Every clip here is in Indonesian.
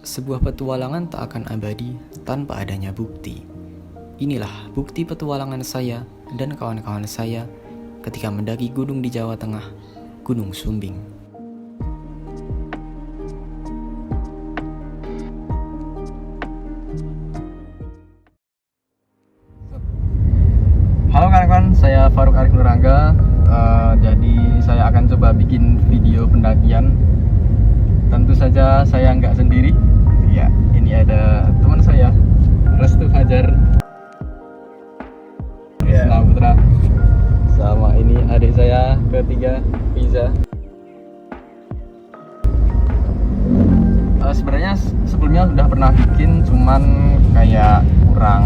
Sebuah petualangan tak akan abadi tanpa adanya bukti. Inilah bukti petualangan saya dan kawan-kawan saya ketika mendaki gunung di Jawa Tengah, Gunung Sumbing. Halo kawan-kawan, saya Faruk Arif Nurangga. Jadi saya akan coba bikin video pendakian. Tentu saja saya nggak sendiri. Ya, ini ada teman saya, Restu Fajar, Risna Putra, sama ini adik saya ketiga, Fiza. Sebenarnya sebelumnya sudah pernah bikin, cuman kayak kurang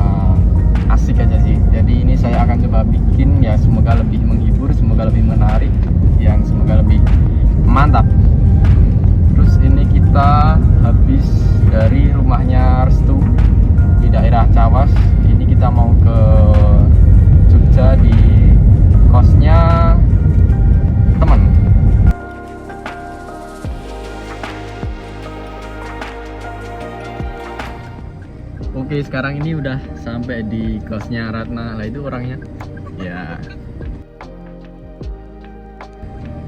asik aja sih. Jadi ini saya akan coba bikin, ya semoga lebih menghibur, semoga lebih menarik, yang semoga lebih mantap. Terus ini kita habis dari rumahnya Restu di daerah Cawas. Ini kita mau ke Jogja di kosnya teman. Oke, sekarang ini udah sampai di kosnya Ratna. Lah itu orangnya. Ya.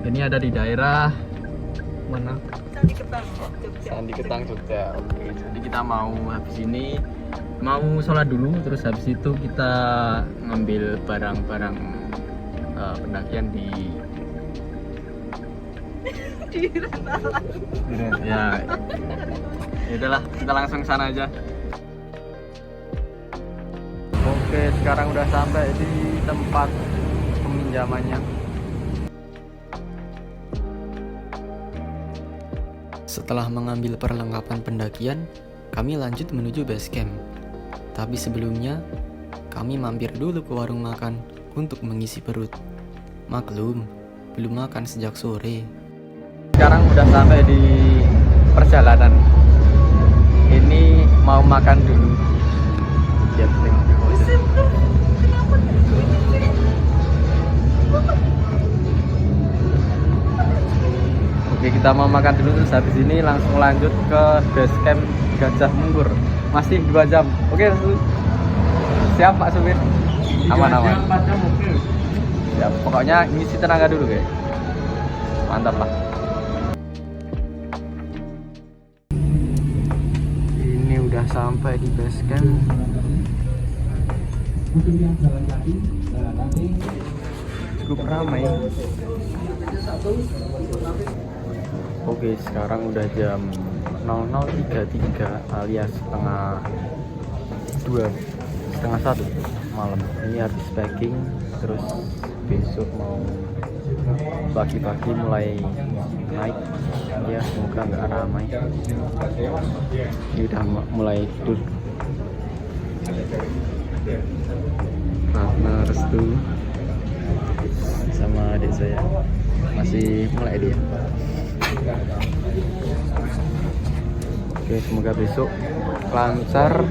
Ini ada di daerah mana? Sandi Ketang, Jogja. Oke, jadi kita mau habis ini mau sholat dulu, terus habis itu kita ngambil barang-barang pendakian di ya. Ya udahlah, kita langsung ke sana aja. Oke, sekarang udah sampai di tempat peminjamannya. Setelah mengambil perlengkapan pendakian, kami lanjut menuju base camp. Tapi sebelumnya, kami mampir dulu ke warung makan untuk mengisi perut. Maklum, belum makan sejak sore. Sekarang udah sampai di perjalanan. Ini mau makan dulu. Oke, kita mau makan dulu, terus habis ini langsung lanjut ke base camp Gajah Mungkur. Masih 2 jam. Oke, siap Pak Supir? Aman-aman. Siap. Pokoknya ngisi tenaga dulu, guys. Mantap lah. Ini udah sampai di base camp. Cukup ramai. Oke, sekarang udah jam 00.33 alias setengah 1 malam. Ini habis packing, terus besok mau pagi-pagi mulai naik. Ya, semoga nggak ramai. Ini udah mulai tidur. Ratna, Restu sama adik saya masih mulai dia. Oke, semoga besok lancar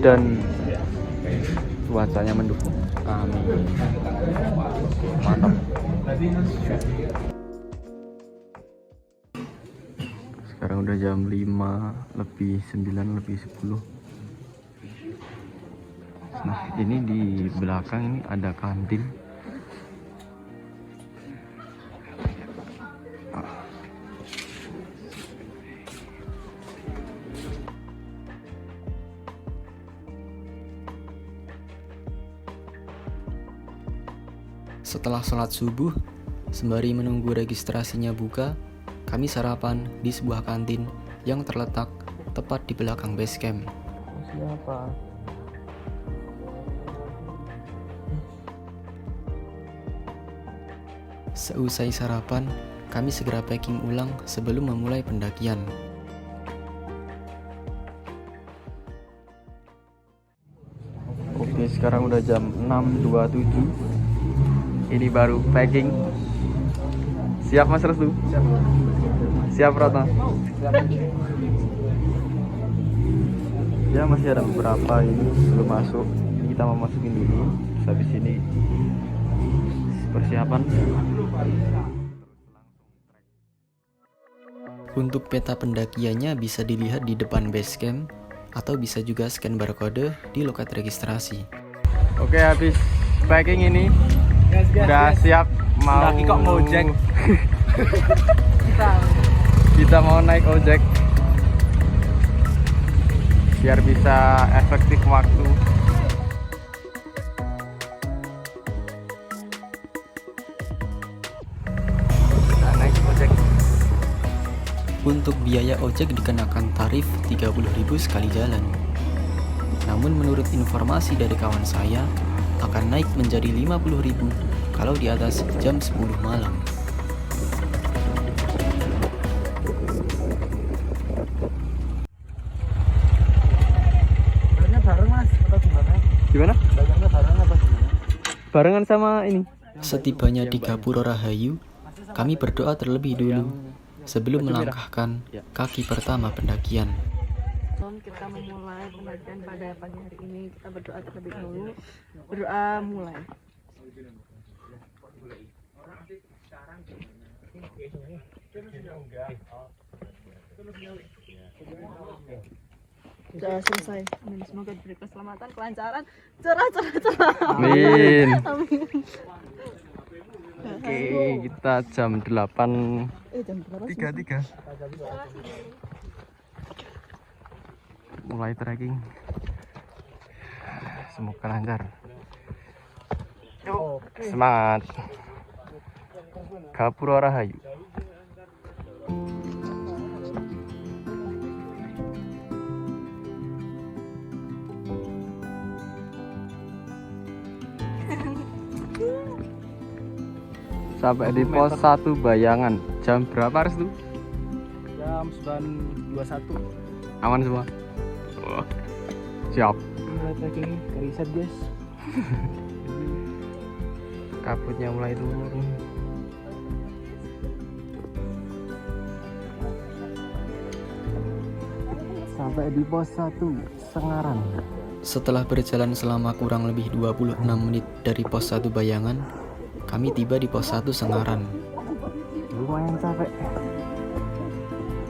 dan cuacanya mendukung. Amin. Mantap. Sekarang udah jam 5:09:10. Nah, ini di belakang ini ada kantin. Setelah sholat subuh, sembari menunggu registrasinya buka, kami sarapan di sebuah kantin yang terletak tepat di belakang base camp. Siapa? Seusai sarapan, kami segera packing ulang sebelum memulai pendakian. Oke, sekarang udah jam 6.27. Ini baru packing. Siap Mas Restu? Siap. Siap Ratna? Siap. Ya, masih ada beberapa ini belum masuk. Ini kita mau masukin dulu. Terus habis ini persiapan. Untuk peta pendakiannya bisa dilihat di depan base camp atau bisa juga scan barcode di loket registrasi. Oke, habis biking ini udah siap mau Pendaki kok ngojek. kita mau naik ojek biar bisa efektif waktu. Kita naik ojek. Untuk biaya ojek dikenakan tarif 30.000 sekali jalan. Namun menurut informasi dari kawan saya, akan naik menjadi 50.000 kalau di atas jam 10 malam. Bayarnya bareng mas atau gimana? Gimana? Bayarnya bareng atau gimana? Barengan sama ini. Setibanya di Gapura Rahayu, kami berdoa terlebih dulu sebelum melangkahkan kaki pertama pendakian. Sebelum kita memulai pendakian pada pagi hari ini, kita berdoa terlebih dahulu. Berdoa mulai. Sudah selesai. Amin. Semoga diberi keselamatan, kelancaran, cerah. Amin. Amin. Oke, kita jam 8. Jam berapa sih? 3. Mulai trekking. Semoga lancar. Yuk, semangat. Gapura Rahayu. Sampai di pos 1 Bayangan. Jam berapa Restu? Jam 9.21. Aman semua? Oh, siap. Mulai tracking ke riset guys. Kabutnya mulai turun. Sampai di pos 1 Sengaran. Setelah berjalan selama kurang lebih 26 menit dari pos 1 Bayangan, kami tiba di pos 1 Sengaran. Lumayan capek.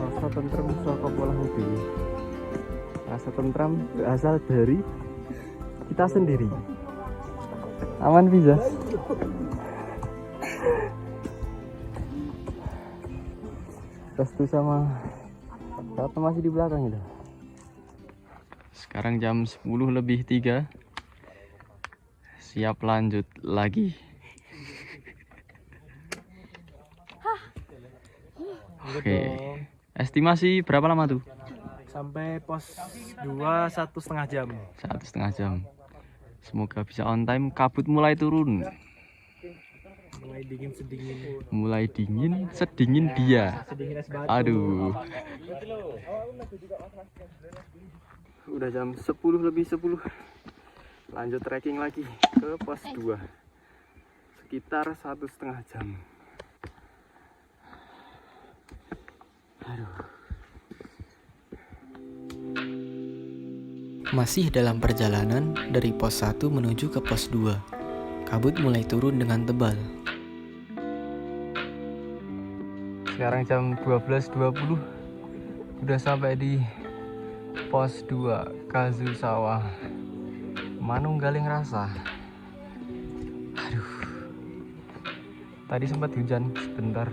Rasa tentrem saka pola mobil. Rasa tentrem berasal dari kita sendiri. Aman bisa. Restu sama Rata masih di belakang itu. Sekarang jam 10:03. Siap lanjut lagi. Oke. Estimasi berapa lama tuh? Sampai pos 2 1,5 jam. 1,5 jam. Semoga bisa on time. Kabut mulai turun. Mulai dingin sedingin. Mulai dingin, sedingin dia. Sedingin es batu. Aduh. Udah jam 10:10. Lanjut trekking lagi ke pos 2. Sekitar 1,5 jam. Aduh. Masih dalam perjalanan dari pos 1 menuju ke pos 2. Kabut mulai turun dengan tebal. Sekarang jam 12:20. Udah sampai di pos 2 Kazusawa. Manunggaling Rasa. Aduh. Tadi sempat hujan sebentar.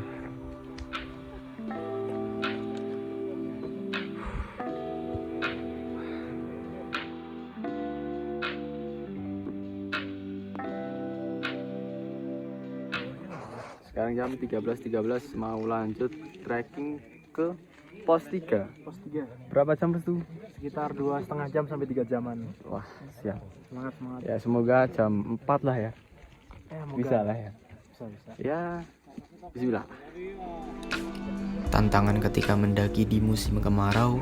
Sekarang jam 13.13 mau lanjut trekking ke pos 3. Pos 3. Berapa jam itu? Sekitar 2,5 jam sampai 3 jaman. Wah, siap. Semangat. Ya semoga jam 4 lah ya. Moga. Bisa lah ya. Bisa. Ya, bismillah. Tantangan ketika mendaki di musim kemarau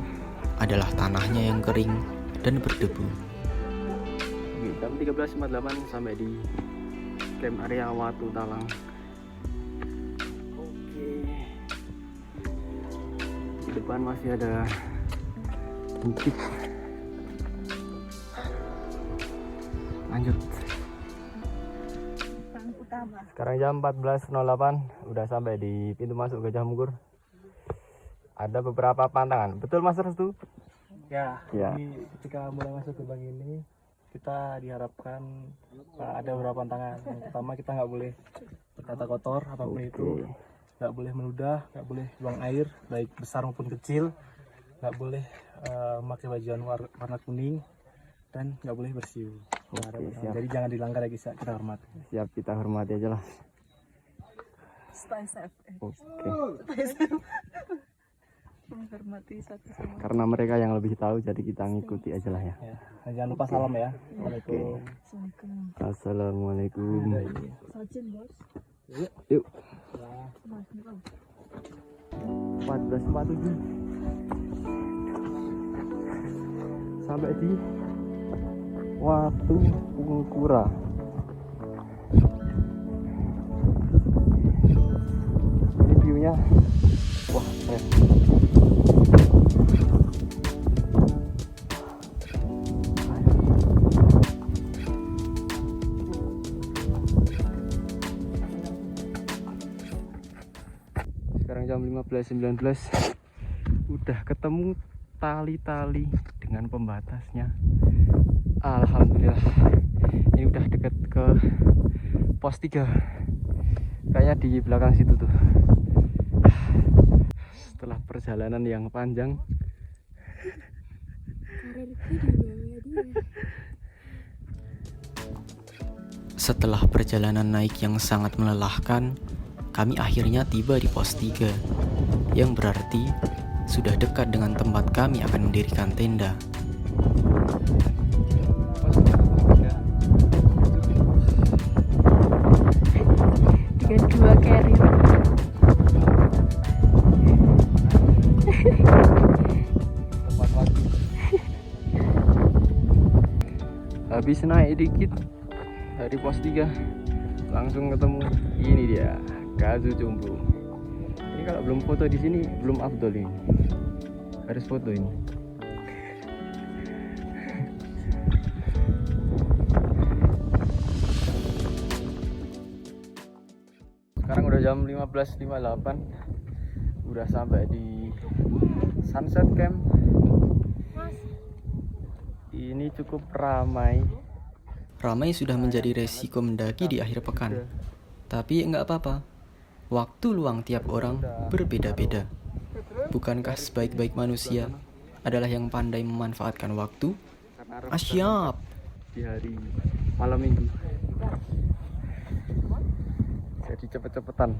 adalah tanahnya yang kering dan berdebu. Oke, jam 13.58 sampai di camp area Watu Talang. Oke. Di depan masih ada bukit. Lanjut. Sekarang jam 14.08, udah sampai di pintu masuk Gajah Mungkur. ada beberapa pantangan. Betul Mas Restu? Ya, Ya. jadi ketika mulai masuk gerbang ini kita diharapkan ada beberapa pantangan. Yang pertama, kita nggak boleh berkata kotor apapun itu, nggak boleh meludah, nggak boleh buang air baik besar maupun kecil, nggak boleh memakai baju warna kuning, dan nggak boleh bersiul. Nah, ada pantangan. Jadi jangan dilanggar ya guys, ya. Kita hormati. Siap, kita hormati aja lah. Stay safe. Oke. Menghormati satu sama Karena mereka yang lebih tahu, jadi kita ngikuti aja lah ya. Ya. Dan jangan lupa salam ya. Waalaikumsalam. Assalamualaikum. Sajin bos. Yuk. 14.47. Sampai di Watu Pungkura. Ini view-nya. Wah, keren. Sekarang jam 15.19. Udah ketemu tali-tali dengan pembatasnya. Alhamdulillah. Ini udah deket ke pos 3. Kayaknya di belakang situ tuh. Setelah perjalanan yang panjang, Setelah perjalanan naik yang sangat melelahkan, kami akhirnya tiba di pos 3, yang berarti sudah dekat dengan tempat kami akan mendirikan tenda. Dengan 2 carrier. habis naik dikit dari pos 3 langsung ketemu ini dia, Gazu Jumbo. Ini kalau belum foto di sini belum afdol ini. Harus foto ini. Sekarang udah jam 15.58. Udah sampai di Sunset Camp. Ini cukup ramai. Ramai sudah menjadi resiko mendaki di akhir pekan. Tapi nggak apa-apa. Waktu luang tiap orang berbeda-beda. Bukankah sebaik-baik manusia adalah yang pandai memanfaatkan waktu? Siap. Di hari malam minggu. Jadi cepet-cepetan.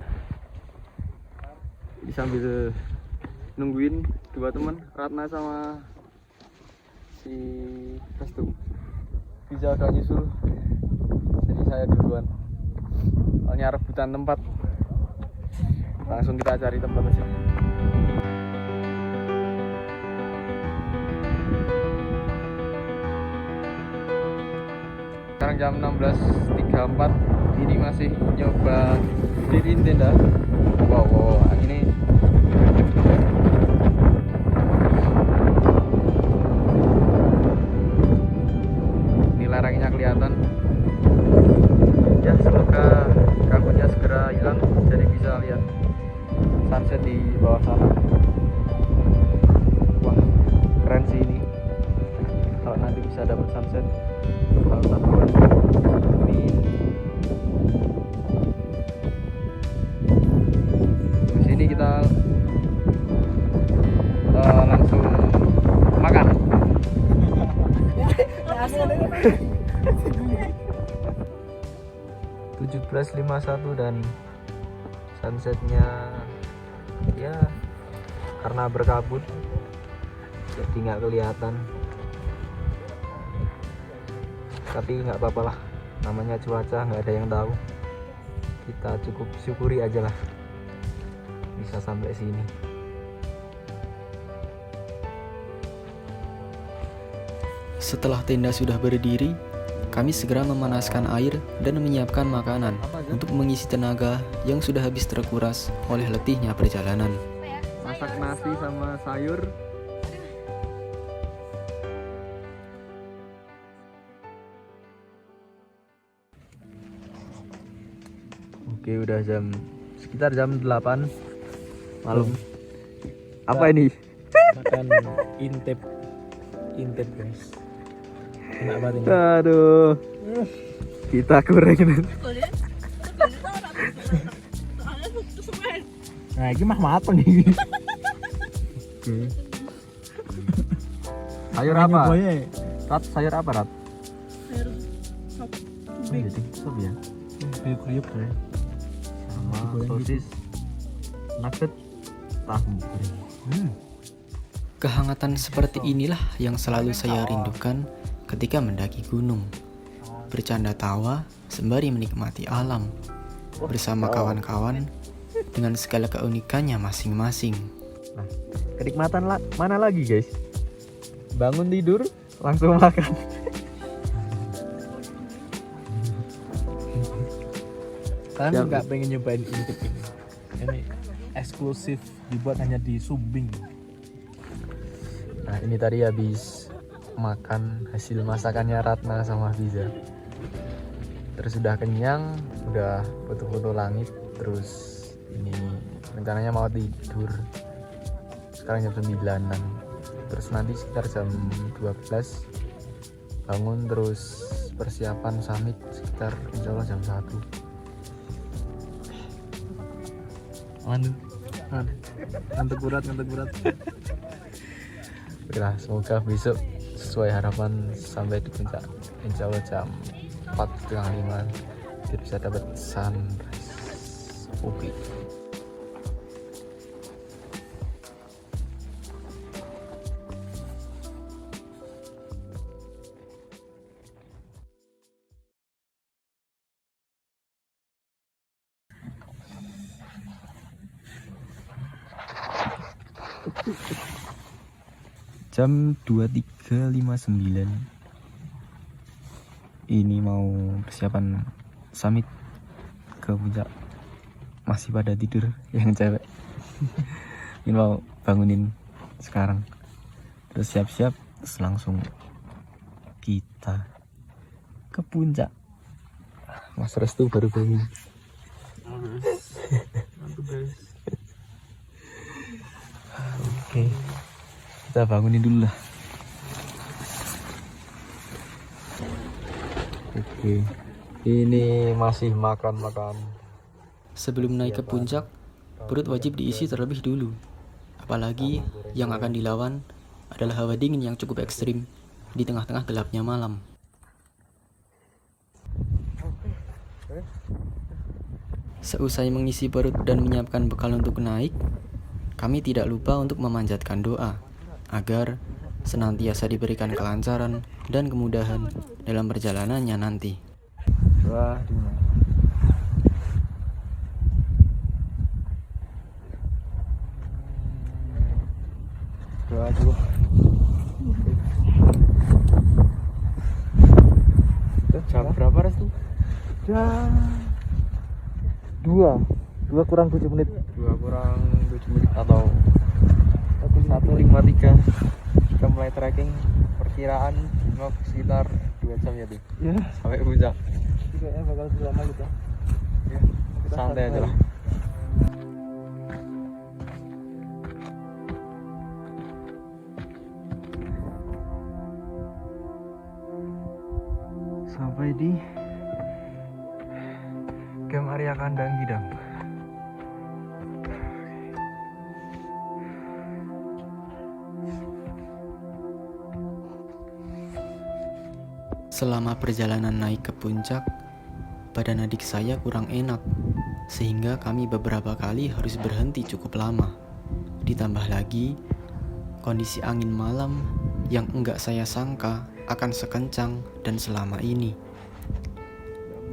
Jadi sambil nungguin dua teman, Ratna sama si Restu. Bisa udah nyusul. Jadi saya duluan. Soalnya rebutan tempat. Langsung kita cari tempat aja. Sekarang jam 16.34. Ini masih nyoba diriin tenda. Wow, ini lerengnya kelihatan. Ya, semoga kabutnya segera hilang jadi bisa lihat sunset di bawah sana. Wah, keren sih ini. Kalau nanti bisa dapat sunset, kalau satuan. Amin. Di sini kita langsung makan. 17.51 dan sunsetnya ya karena berkabut jadi nggak kelihatan, tapi nggak apa-apa lah, namanya cuaca nggak ada yang tahu, kita cukup syukuri aja lah bisa sampai sini. Setelah tenda sudah berdiri, kami segera memanaskan air dan menyiapkan makanan untuk mengisi tenaga yang sudah habis terkuras oleh letihnya perjalanan. Masak nasi sama sayur. Oke, udah sekitar jam 8 malam. Apa ini? Makan intip guys. Enak banget ini. Aduh. Kita goreng ini. Nah, ini mah mateng ini. Sayur apa? Boye. Rat, sayur apa, Rat? Sayur Sop ya. Kriuk-kriuk ya. Sama Digoreng sosis, nugget, tahu. Kehangatan seperti inilah yang selalu saya rindukan ketika mendaki gunung. Bercanda tawa sembari menikmati alam bersama kawan-kawan dengan segala keunikannya masing-masing. Nah, kenikmatan mana lagi, guys? Bangun tidur, langsung makan. Kalian Siap. nggak pengen nyobain intip ini? Ini eksklusif, dibuat hanya di Sumbing. Nah, ini tadi habis makan hasil masakannya Ratna sama Biza. Terus udah kenyang, udah foto-foto langit, terus ini rencananya mau tidur. Sekarang jam 9-an. Terus nanti sekitar jam 12 bangun, terus persiapan summit sekitar insya Allah jam 1. Ngantuk berat. Oke, semoga besok sesuai harapan sampai di puncak. Insya Allah jam 4:30 biar bisa dapat sunrise. Oke. Jam 23.59. Ini mau persiapan summit ke puncak. Masih pada tidur yang cewek. Ini mau bangunin sekarang. Terus siap-siap, terus langsung kita ke puncak. Mas Restu baru bangun. Oke. Kita bangunin dulu lah. Oke. Ini masih makan. Sebelum naik ke puncak, perut wajib diisi terlebih dulu. Apalagi yang akan dilawan adalah hawa dingin yang cukup ekstrim di tengah-tengah gelapnya malam. Seusai mengisi perut dan menyiapkan bekal untuk naik, kami tidak lupa untuk memanjatkan doa agar senantiasa diberikan kelancaran dan kemudahan dalam perjalanannya nanti. Wah, doa. Jam berapa Restu? Jam 2 kurang 7 menit. 2 kurang 7 menit atau 1:53. Kita mulai trekking, perkiraan sekitar 2 jam ya tuh Ya, sampai puncak. kayaknya bakal lama gitu. Ya, santai aja lah. Sampai di Camp Area Kandang Gidang. Selama perjalanan naik ke puncak, badan adik saya kurang enak, sehingga kami beberapa kali harus berhenti cukup lama. Ditambah lagi, kondisi angin malam yang enggak saya sangka akan sekencang dan selama ini.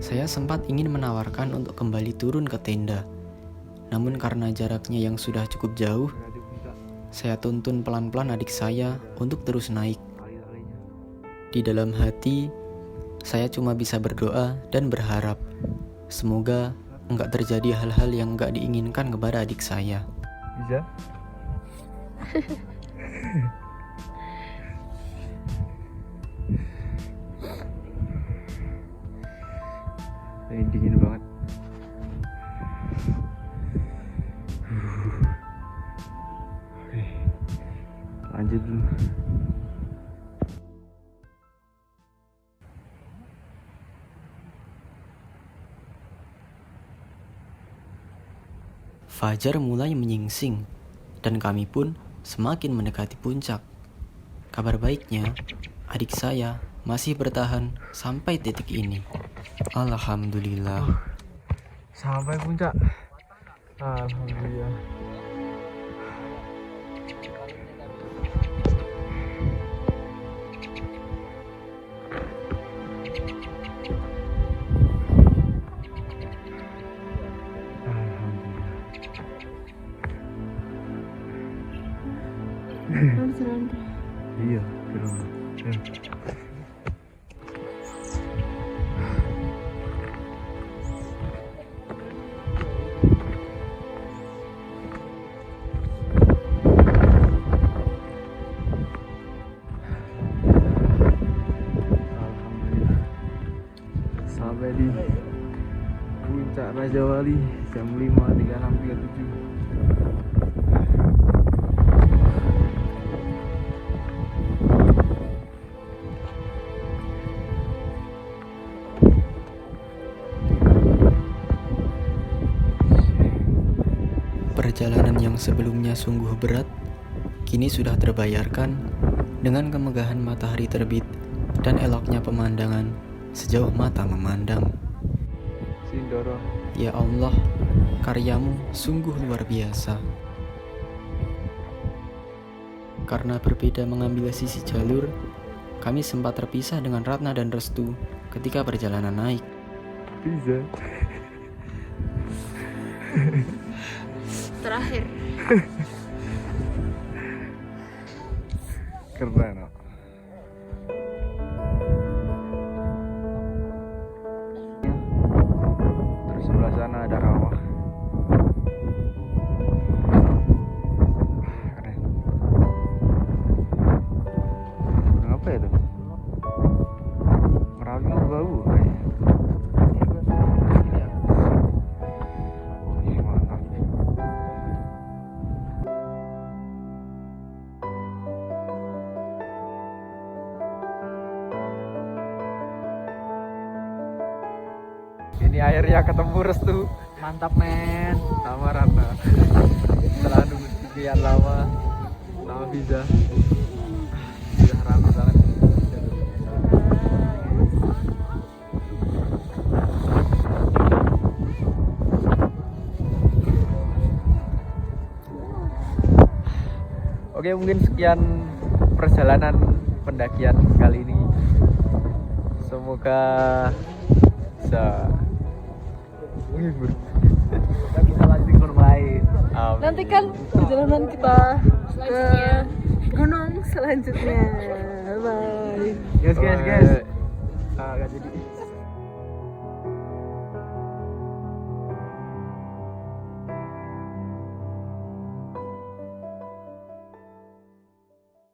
Saya sempat ingin menawarkan untuk kembali turun ke tenda, namun karena jaraknya yang sudah cukup jauh, saya tuntun pelan-pelan adik saya untuk terus naik. Di dalam hati, saya cuma bisa berdoa dan berharap semoga enggak terjadi hal-hal yang enggak diinginkan kepada adik saya. Bisa? Ini dingin banget. Oke. Lanjut dulu. Fajar mulai menyingsing, dan kami pun semakin mendekati puncak. Kabar baiknya, adik saya masih bertahan sampai titik ini. Alhamdulillah. Sampai puncak. Alhamdulillah. Iya, keren. Alhamdulillah. Sampai di puncak Raja Wali jam 5.36.37. Perjalanan yang sebelumnya sungguh berat, kini sudah terbayarkan dengan kemegahan matahari terbit dan eloknya pemandangan sejauh mata memandang. Sindoro. Ya Allah, karyamu sungguh luar biasa. Karena berbeda mengambil sisi jalur, kami sempat terpisah dengan Ratna dan Restu ketika perjalanan naik. Bisa. Terakhir. Keren. No? Terus sebelah sana ada kawah. Keren. Gunung apa itu? Merapi mau bau kayaknya. Wih, mantap. Ini akhirnya ketemu Restu. Mantap men. Sama Ratna. Setelah nunggu sekian lama sama Biza. Sudah rame banget. Oke, mungkin sekian perjalanan pendakian kali ini. Semoga bisa menghibur. Kita lanjut ke rumah lain. Nantikan perjalanan kita ke gunung selanjutnya. Bye. Guys. Gak jadi.